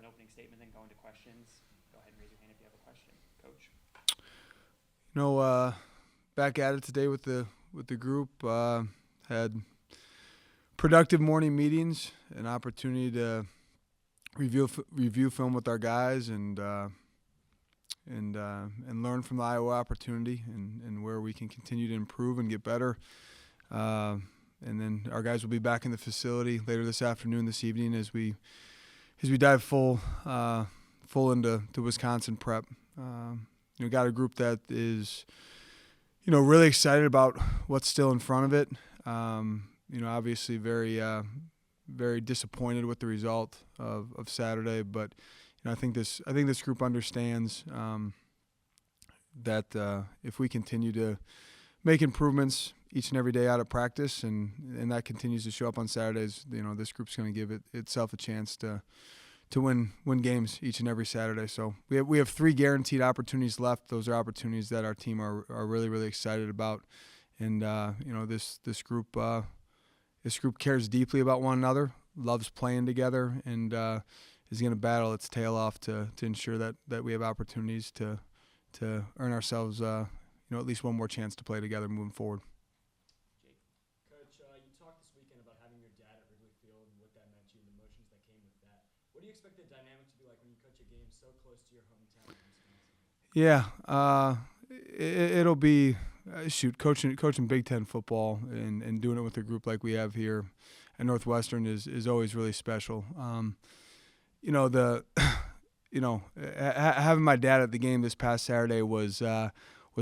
an opening statement, then go into questions. Go ahead and raise your hand if you have a question, Coach. Back at it today with the group. Had productive morning meetings, an opportunity to review film with our guys and learn from the Iowa opportunity and where we can continue to improve and get better. And then our guys will be back in the facility later this afternoon, this evening, as we dive full into Wisconsin prep. Got a group that is, really excited about what's still in front of it. Obviously very disappointed with the result of Saturday, but I think this group understands that if we continue to make improvements each and every day out of practice, and that continues to show up on Saturdays, this group's going to give itself a chance to win games each and every Saturday. So we have 3 guaranteed opportunities left. Those are opportunities that our team are really, really excited about. And this group cares deeply about one another, loves playing together, and is going to battle its tail off to ensure that we have opportunities to earn ourselves at least one more chance to play together moving forward. Coach, you talked this weekend about having your dad at Wrigley Field and what that meant to you and the emotions that came with that. What do you expect the dynamic to be like when you coach a game so close to your hometown in Wisconsin? Yeah, it'll be coaching Big Ten football and doing it with a group like we have here at Northwestern is always really special. Having my dad at the game this past Saturday was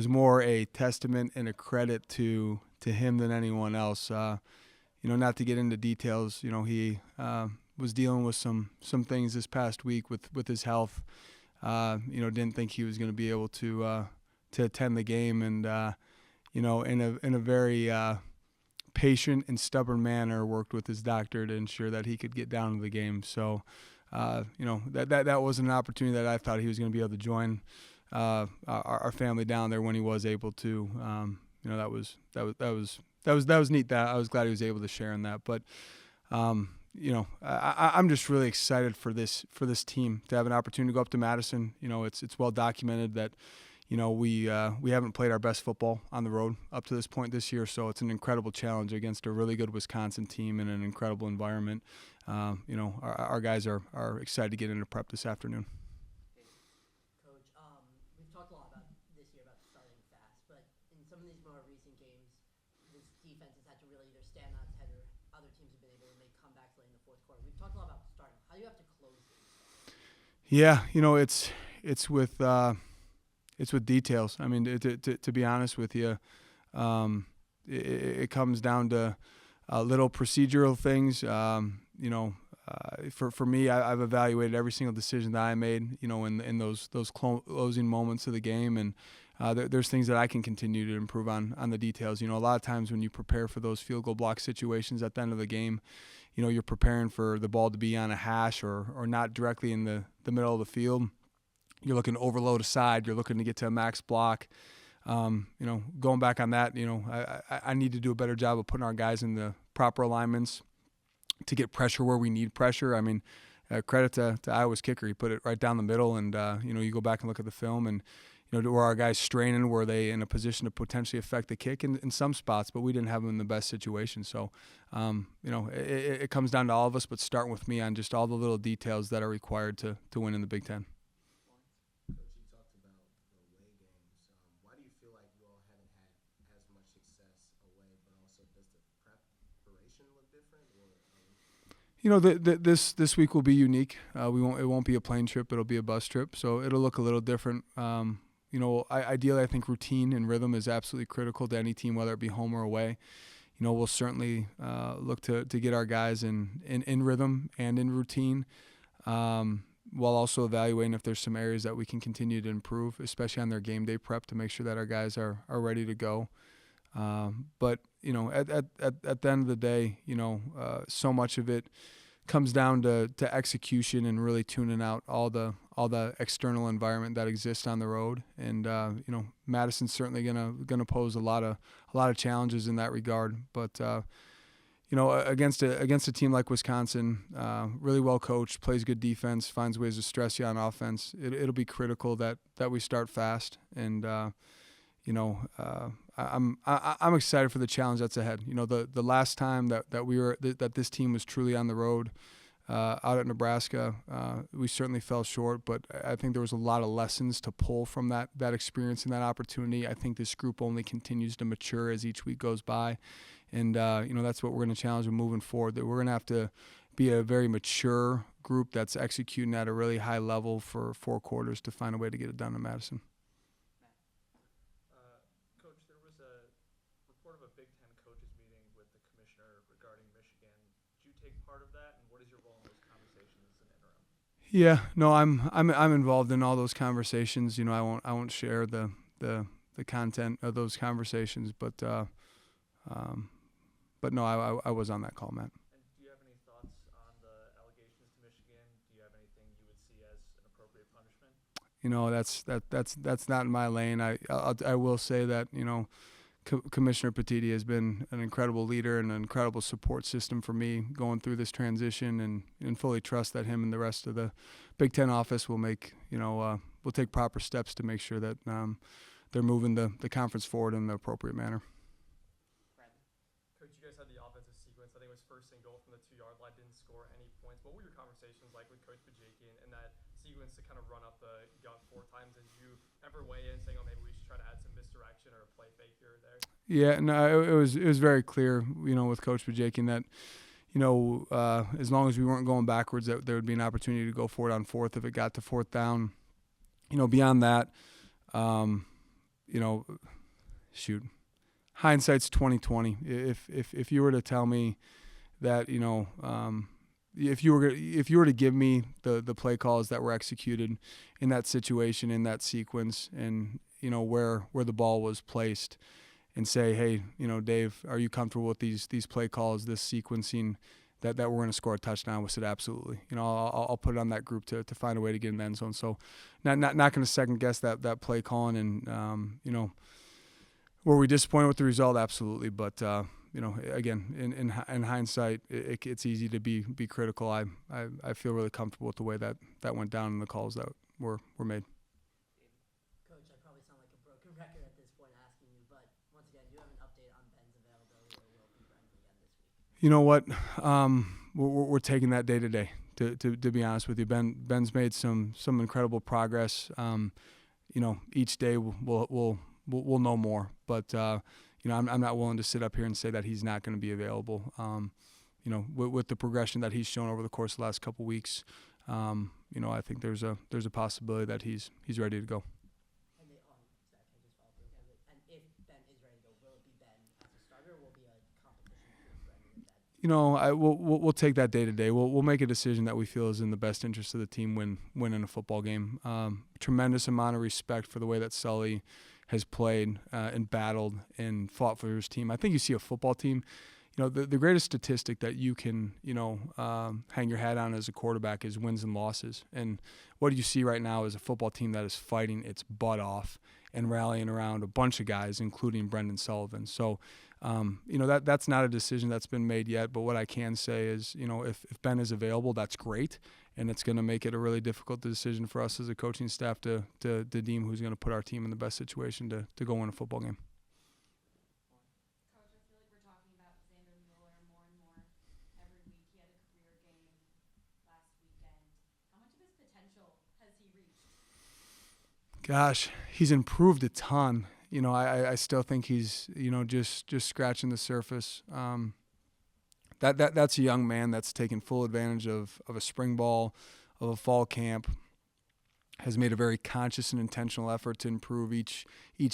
more a testament and a credit to him than anyone else. Not to get into details, he was dealing with some things this past week with his health. Didn't think he was going to be able to attend the game, and in a very patient and stubborn manner, worked with his doctor to ensure that he could get down to the game. So, that was an opportunity that I thought he was going to be able to join our family down there when he was able to. That was neat. That I was glad he was able to share in that. But I'm just really excited for this team to have an opportunity to go up to Madison. It's well documented that we haven't played our best football on the road up to this point this year, so it's an incredible challenge against a really good Wisconsin team in an incredible environment. Our guys are excited to get into prep this afternoon. Coach, we've talked a lot about this year about starting fast, but in some of these more recent games, this defense has had to really either stand on its head or other teams have been able to make comebacks late in the fourth quarter. We've talked a lot about starting. How do you have to close games? Yeah, it's with details. I mean, to be honest with you, it comes down to little procedural things. For me, I've evaluated every single decision that I made, in those closing moments of the game, and there's things that I can continue to improve on the details. A lot of times when you prepare for those field goal block situations at the end of the game, you're preparing for the ball to be on a hash or not directly in the middle of the field. You're looking to overload a side. You're looking to get to a max block. Going back on that, I need to do a better job of putting our guys in the proper alignments to get pressure where we need pressure. I mean, credit to Iowa's kicker. He put it right down the middle, and you go back and look at the film, and were our guys straining? Were they in a position to potentially affect the kick in some spots? But we didn't have them in the best situation. So, it comes down to all of us, but starting with me on just all the little details that are required to win in the Big Ten. Coach, you talked about the away games. Why do you feel like you all haven't had as much success away, but also does the preparation look different? This week will be unique. It won't be a plane trip. It'll be a bus trip, so it'll look a little different. Ideally, I think routine and rhythm is absolutely critical to any team, whether it be home or away. We'll certainly look to get our guys in rhythm and in routine, while also evaluating if there's some areas that we can continue to improve, especially on their game day prep, to make sure that our guys are ready to go. But at the end of the day, so much of it comes down to execution and really tuning out all the external environment that exists on the road. And Madison's certainly gonna pose a lot of challenges in that regard. But against a team like Wisconsin, really well coached, plays good defense, finds ways to stress you on offense. It'll be critical that we start fast, and I'm excited for the challenge that's ahead. The last time that this team was truly on the road out at Nebraska, we certainly fell short, but I think there was a lot of lessons to pull from that experience and that opportunity. I think this group only continues to mature as each week goes by, and that's what we're going to challenge them moving forward. That we're going to have to be a very mature group that's executing at a really high level for 4 quarters to find a way to get it done in Madison. Coach, there was a report of a Big Ten coaches meeting with the commissioner regarding Michigan. Did you take part of that, and what is your role in those conversations as an interim? Yeah, no, I'm involved in all those conversations. I won't share the content of those conversations, but no, I was on that call, Matt. And do you have any thoughts on the allegations to Michigan? Do you have anything you would see as an appropriate punishment? That's not in my lane. I will say that Commissioner Petitti has been an incredible leader and an incredible support system for me going through this transition, and fully trust that him and the rest of the Big Ten office will will take proper steps to make sure that they're moving the conference forward in the appropriate manner. Coach, you guys had the offensive sequence. I think it was first and goal from the 2-yard line. Didn't score any points. What were your conversations like with Coach Bajakian and that sequence to kind of run up the gut 4 times? Did you ever weigh in saying, oh, maybe we should try to add some misdirection or a play fake here or there? Yeah, no, it was very clear, with Coach Bajakian that, as long as we weren't going backwards, that there would be an opportunity to go for it on 4th if it got to 4th down. Beyond that, hindsight's 20/20. If you were to tell me that, if you were to give me the play calls that were executed in that situation, in that sequence, and where the ball was placed, and say, hey, Dave, are you comfortable with these play calls, this sequencing, that we're going to score a touchdown? We said absolutely. I'll put it on that group to find a way to get in the end zone. So not going to second guess that play calling, and were we disappointed with the result? Absolutely. But again, in hindsight, it's easy to be critical. I feel really comfortable with the way that went down and the calls that were made. Coach, I probably sound like a broken record at this point asking you, but once again, do you have an update on Ben's availability, or will it be Brendan again this week? You know what? We're taking that day to day. To be honest with you, Ben's made some incredible progress. Each day we'll know more, but I'm not willing to sit up here and say that he's not going to be available. With the progression that he's shown over the course of the last couple weeks, I think there's a possibility that he's ready to go. And Zach, can I just follow up real quick? And if Ben is ready to go, will it be Ben as a starter, or will it be a competition between Brendan and Ben? We'll take that day to day. We'll make a decision that we feel is in the best interest of the team winning a football game. Tremendous amount of respect for the way that Sully has played and battled and fought for his team. I think you see a football team, the greatest statistic that you can, hang your hat on as a quarterback is wins and losses. And what you see right now is a football team that is fighting its butt off and rallying around a bunch of guys, including Brendan Sullivan. So, that's not a decision that's been made yet. But what I can say is, if Ben is available, that's great. And it's going to make it a really difficult decision for us as a coaching staff to deem who's going to put our team in the best situation to go win a football game. Coach, I feel like we're talking about Xander Mueller more and more every week. He had a career game last weekend. How much of his potential has he reached? Gosh, he's improved a ton. I still think he's, just scratching the surface. That's a young man that's taken full advantage of a spring ball, of a fall camp, has made a very conscious and intentional effort to improve each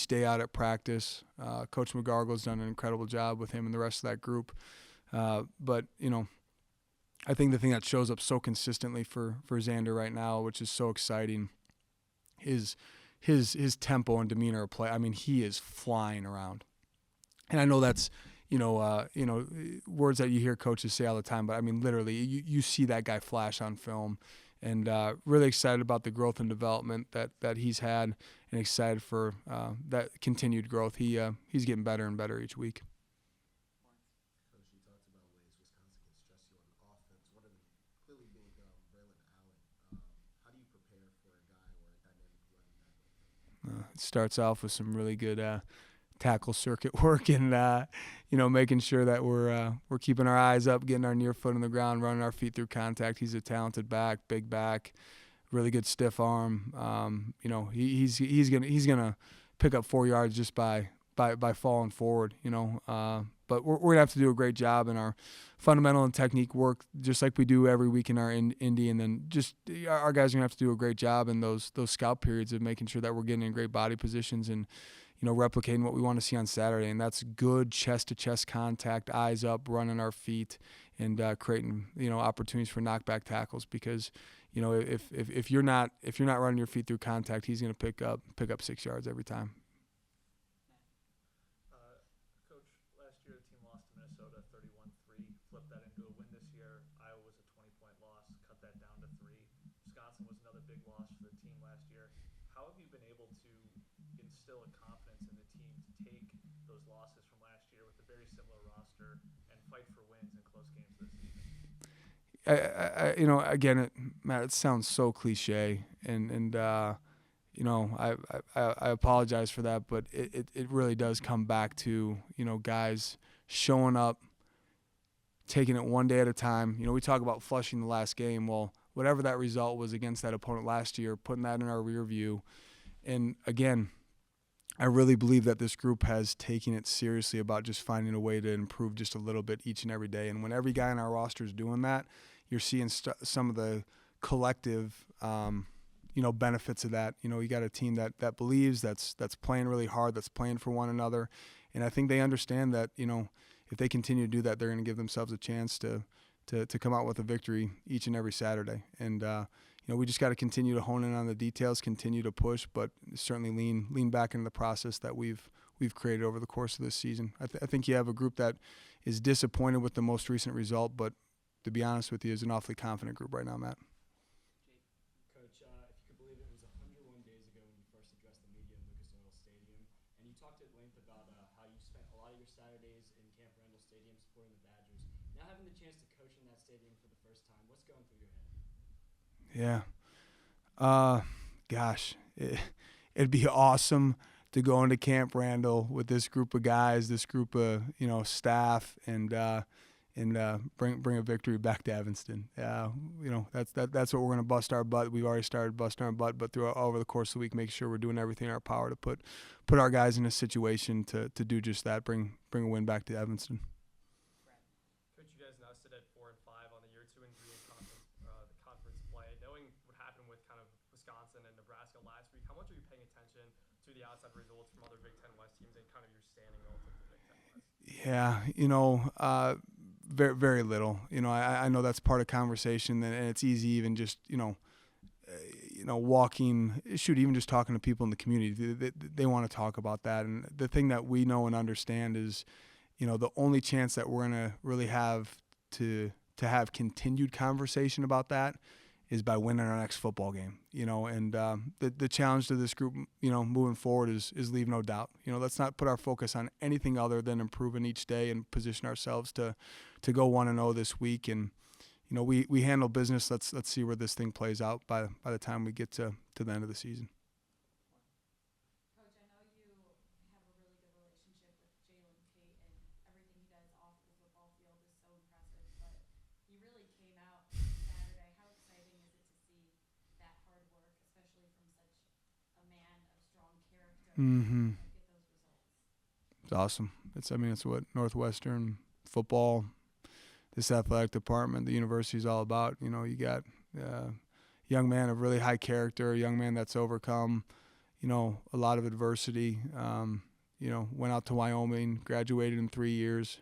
day out at practice. Coach McGargle's done an incredible job with him and the rest of that group. But I think the thing that shows up so consistently for Xander right now, which is so exciting, is his tempo and demeanor of play. I mean, he is flying around. And I know that's, words that you hear coaches say all the time, but I mean, literally, you see that guy flash on film, and really excited about the growth and development that he's had, and excited for that continued growth. He's getting better and better each week. Coach, you talked about ways it starts off with some really good tackle circuit work and making sure that we're keeping our eyes up, getting our near foot on the ground, running our feet through contact. He's a talented back, big back, really good stiff arm. He's gonna pick up 4 yards just by falling forward. But we're gonna have to do a great job in our fundamental and technique work, just like we do every week in our indie, and then just our guys are gonna have to do a great job in those scout periods of making sure that we're getting in great body positions and replicating what we want to see on Saturday, and that's good chest-to-chest contact, eyes up, running our feet, and creating opportunities for knockback tackles. Because if you're not running your feet through contact, he's going to pick up 6 yards every time. Coach, last year the team lost to Minnesota 31-3, flipped that into a win this year. Iowa was a 20-point loss, cut that down to 3. Wisconsin was another big loss for the team last year. How have you been able to instill a confidence in the team to take those losses from last year with a very similar roster and fight for wins in close games this season? Again, Matt, it sounds so cliche, and I apologize for that, but it really does come back to guys showing up, taking it one day at a time. We talk about flushing the last game. Well, whatever that result was against that opponent last year, putting that in our rear view. And again, I really believe that this group has taken it seriously about just finding a way to improve just a little bit each and every day. And when every guy in our roster is doing that, you're seeing some of the collective, benefits of that. You got a team that believes, that's playing really hard, that's playing for one another. And I think they understand that, if they continue to do that, they're going to give themselves a chance to come out with a victory each and every Saturday. And, we just got to continue to hone in on the details, continue to push, but certainly lean back into the process that we've created over the course of this season. I think you have a group that is disappointed with the most recent result, but to be honest with you, is an awfully confident group right now, Matt. Coach, if you could believe it was 101 days ago when you first addressed the media in Lucas Oil Stadium, and you talked at length about how you spent a lot of your Saturdays in Camp Randall Stadium supporting the Badgers. Now having the chance to coach in that stadium for the first time, what's going through your head? Yeah. It'd be awesome to go into Camp Randall with this group of guys, this group of staff, and bring a victory back to Evanston. That's what we're going to bust our butt. We've already started busting our butt, but over the course of the week, make sure we're doing everything in our power to put our guys in a situation to do just that, bring a win back to Evanston. Coach, you guys now sit at 4 and 5 on the year 2 and 3 in the conference play. Knowing what happened with kind of Wisconsin and Nebraska last week, how much are you paying attention to the outside results from other Big Ten West teams and kind of your standing relative to Big Ten West? Yeah, very, very little. I know that's part of conversation, and it's easy even just even just talking to people in the community. They want to talk about that, and the thing that we know and understand is, the only chance that we're gonna really have to have continued conversation about that is by winning our next football game. And the challenge to this group, moving forward is leave no doubt. Let's not put our focus on anything other than improving each day and position ourselves to go 1-0 this week. And we handle business. Let's see where this thing plays out by the time we get to the end of the season. Coach, I know you have a really good relationship with Jalen Tate, and everything he does off the football field is so impressive, but he really came out on Saturday. How exciting is it to see that hard work, especially from such a man of strong character, Mm-hmm. get those results? It's awesome. It's what Northwestern football, this athletic department, the university is all about. You got a young man of really high character, a young man that's overcome, a lot of adversity. Went out to Wyoming, graduated in 3 years.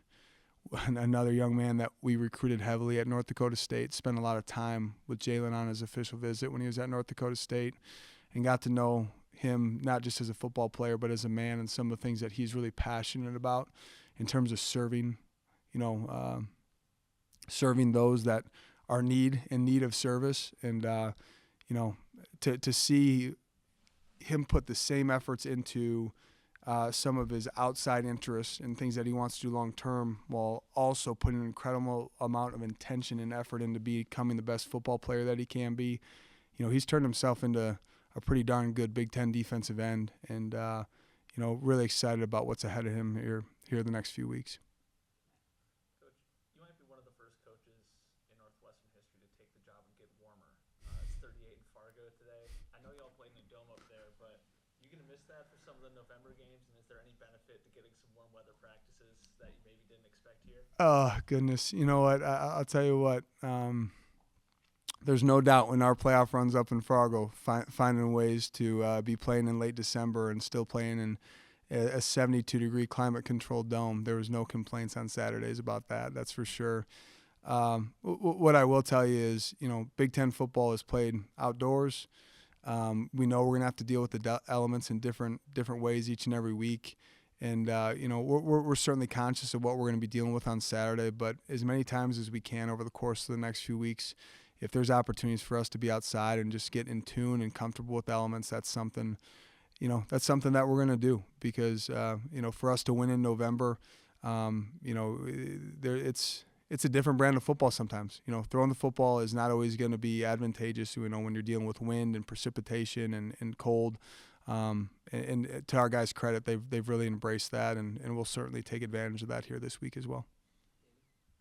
Another young man that we recruited heavily at North Dakota State, spent a lot of time with Jalen on his official visit when he was at North Dakota State, and got to know him not just as a football player but as a man, and some of the things that he's really passionate about in terms of serving, serving those that are in need of service. And to see him put the same efforts into some of his outside interests and things that he wants to do long term, while also putting an incredible amount of intention and effort into becoming the best football player that he can be. He's turned himself into a pretty darn good Big Ten defensive end, and really excited about what's ahead of him here the next few weeks. Coach, you might be one of the first coaches in Northwestern history to take the job and get warmer. It's 38 in Fargo today. I know y'all played in a dome up there, but you going to miss that for some of the November games? And is there any benefit to getting some warm weather practices that you maybe didn't expect here? Oh, goodness. You know what? I'll tell you what. There's no doubt when our playoff runs up in Fargo, finding ways to be playing in late December and still playing in a 72-degree climate-controlled dome. There was no complaints on Saturdays about that. That's for sure. What I will tell you is, Big Ten football is played outdoors. We know we're going to have to deal with the elements in different ways each and every week. And, we're certainly conscious of what we're going to be dealing with on Saturday. But as many times as we can over the course of the next few weeks, if there's opportunities for us to be outside and just get in tune and comfortable with elements, that's something that we're going to do. Because, for us to win in November, it's a different brand of football sometimes. Throwing the football is not always going to be advantageous, when you're dealing with wind and precipitation and cold. And to our guys' credit, they've really embraced that, and we'll certainly take advantage of that here this week as well.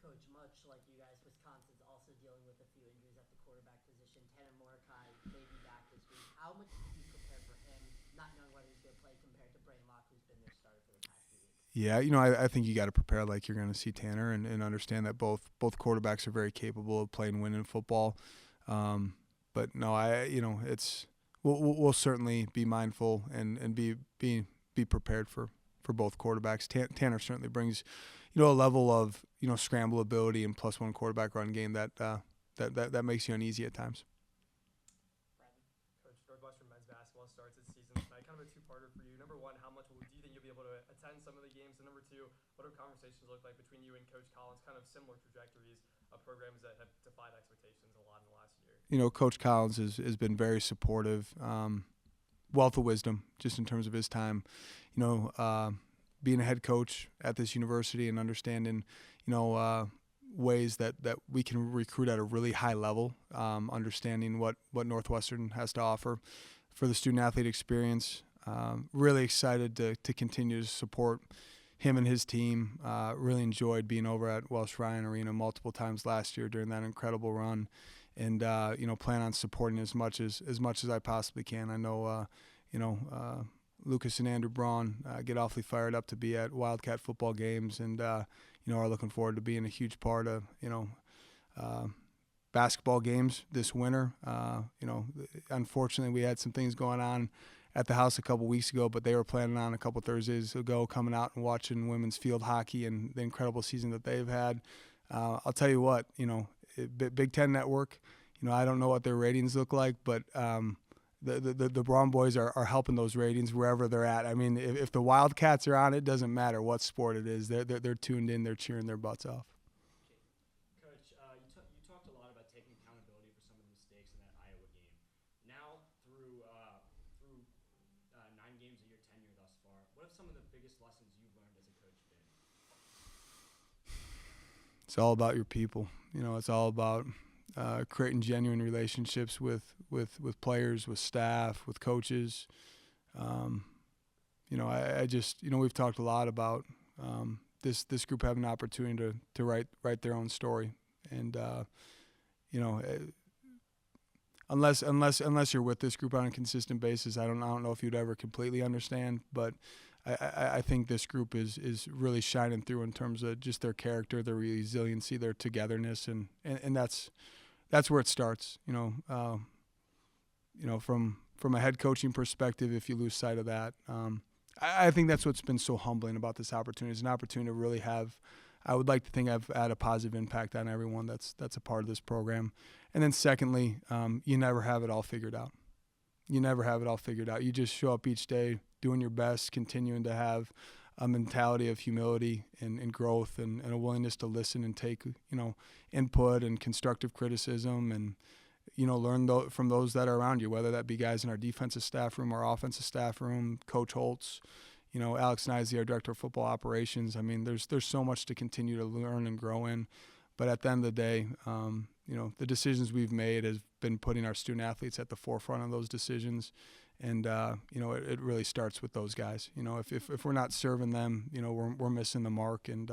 Coach, much like you guys, Wisconsin's also dealing with a few injuries at the quarterback position. Tanner Mordecai may be back this week. How much did you prepare for him, not knowing whether he's going to play, compared to Braun, who's been their starter for the past few weeks? Yeah, I think you got to prepare like you're going to see Tanner and understand that both quarterbacks are very capable of playing winning football. But no, we'll certainly be mindful and be prepared for both quarterbacks. Tanner certainly brings, a level of scramble ability and +1 quarterback run game that makes you uneasy at times. Coach, Northwestern men's basketball starts its season tonight. Kind of a two-parter for you. Number one, how much do you think you'll be able to attend some of the games? And number two, what do conversations look like between you and Coach Collins? Kind of similar trajectories of programs that have defied expectations a lot in the last year. Coach Collins has been very supportive, wealth of wisdom just in terms of his time. Being a head coach at this university and understanding, ways that we can recruit at a really high level, understanding what Northwestern has to offer for the student-athlete experience. Really excited to continue to support him and his team. Really enjoyed being over at Welsh Ryan Arena multiple times last year during that incredible run, and plan on supporting as much as I possibly can. I know Lucas and Andrew Braun get awfully fired up to be at Wildcat football games, and are looking forward to being a huge part of basketball games this winter. Unfortunately, we had some things going on at the house a couple weeks ago, but they were planning on a couple Thursdays ago coming out and watching women's field hockey and the incredible season that they've had. I'll tell you what, Big Ten Network, I don't know what their ratings look like, but the Braun boys are helping those ratings wherever they're at. I mean, if the Wildcats are on, it doesn't matter what sport it is. They're tuned in. They're cheering their butts off. Coach, you talked a lot about taking accountability for some of the mistakes in that Iowa game. Now, through 9 games of your tenure thus far, what have some of the biggest lessons you've learned as a coach been? It's all about your people. It's all about creating genuine relationships with players, with staff, with coaches. I just we've talked a lot about this group having an opportunity to write their own story, and unless you're with this group on a consistent basis, I don't know if you'd ever completely understand, but I think this group is really shining through in terms of just their character, their resiliency, their togetherness, and that's where it starts. From a head coaching perspective, if you lose sight of that, I think that's what's been so humbling about this opportunity. It's an opportunity to really have. I would like to think I've had a positive impact on everyone that's a part of this program. And then secondly, you never have it all figured out. You never have it all figured out. You just show up each day doing your best, continuing to have a mentality of humility and growth and a willingness to listen and take, input and constructive criticism and, learn from those that are around you, whether that be guys in our defensive staff room, our offensive staff room, Coach Holtz, Alex Knizy, our director of football operations. I mean, there's so much to continue to learn and grow in. But at the end of the day, the decisions we've made has been putting our student athletes at the forefront of those decisions. And, it really starts with those guys. If we're not serving them, we're missing the mark. And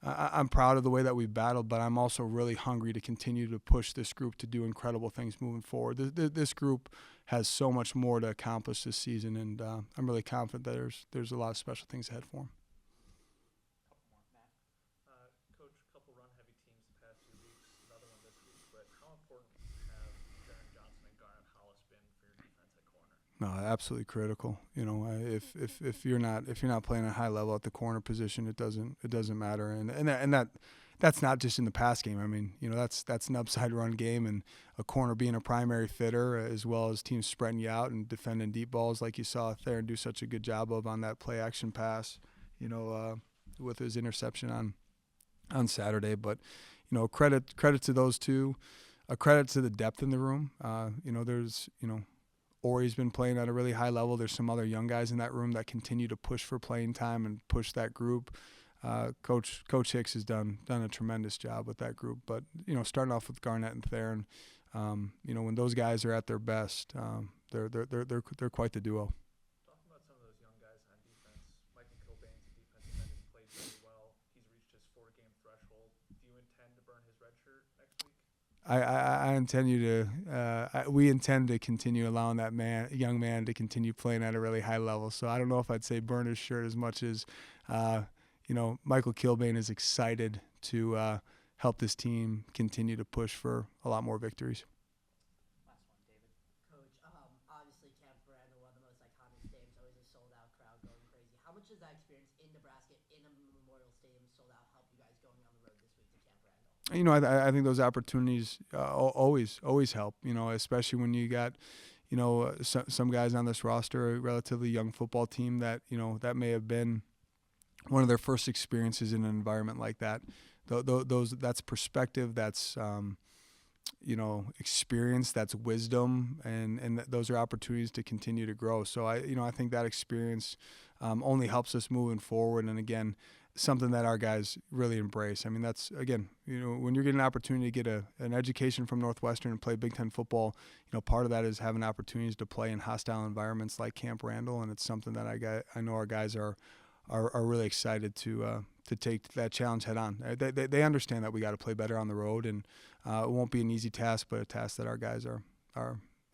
I'm proud of the way that we've battled, but I'm also really hungry to continue to push this group to do incredible things moving forward. This group has so much more to accomplish this season, and I'm really confident that there's a lot of special things ahead for them. Couple more, Matt. Coach, a couple run-heavy teams the past few weeks, another one this week, but how important have Darren Johnson and Garnet Hollis been for your defense at corner? No, absolutely critical. If you're not playing at a high level at the corner position, it doesn't matter. And that's not just in the pass game. I mean, that's an upside run game, and a corner being a primary fitter, as well as teams spreading you out and defending deep balls like you saw Theron do such a good job of on that play action pass, with his interception on Saturday. But credit to those two, a credit to the depth in the room. There's Ori's been playing at a really high level. There's some other young guys in that room that continue to push for playing time and push that group. Coach Hicks has done a tremendous job with that group. But starting off with Garnett and Theron, when those guys are at their best, they're quite the duo. Talking about some of those young guys on defense, Michael Kilbane's defensive end has played very well. He's reached his 4-game threshold. Do you intend to burn his red shirt next week? We intend to continue allowing that young man to continue playing at a really high level. So I don't know if I'd say burn his shirt as much as, Michael Kilbane is excited to help this team continue to push for a lot more victories. Last one, David. Coach, obviously Camp Randall, one of the most iconic stadiums, always a sold-out crowd going crazy. How much does that experience in Nebraska, in a Memorial Stadium sold out, help you guys going on the road this week to Camp Randall? I think those opportunities always help. Especially when you got, some guys on this roster, a relatively young football team that that may have been one of their first experiences in an environment like that. That's perspective. That's experience. That's wisdom, and those are opportunities to continue to grow. So I think that experience only helps us moving forward. And again, something that our guys really embrace. I mean, that's, again, when you're getting an opportunity to get an education from Northwestern and play Big Ten football, part of that is having opportunities to play in hostile environments like Camp Randall, and it's something that I know our guys are really excited to take that challenge head on. They understand that we got to play better on the road, and it won't be an easy task, but a task that our guys are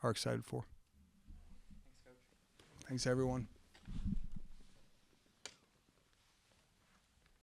excited for. Thanks, Coach. Thanks, everyone.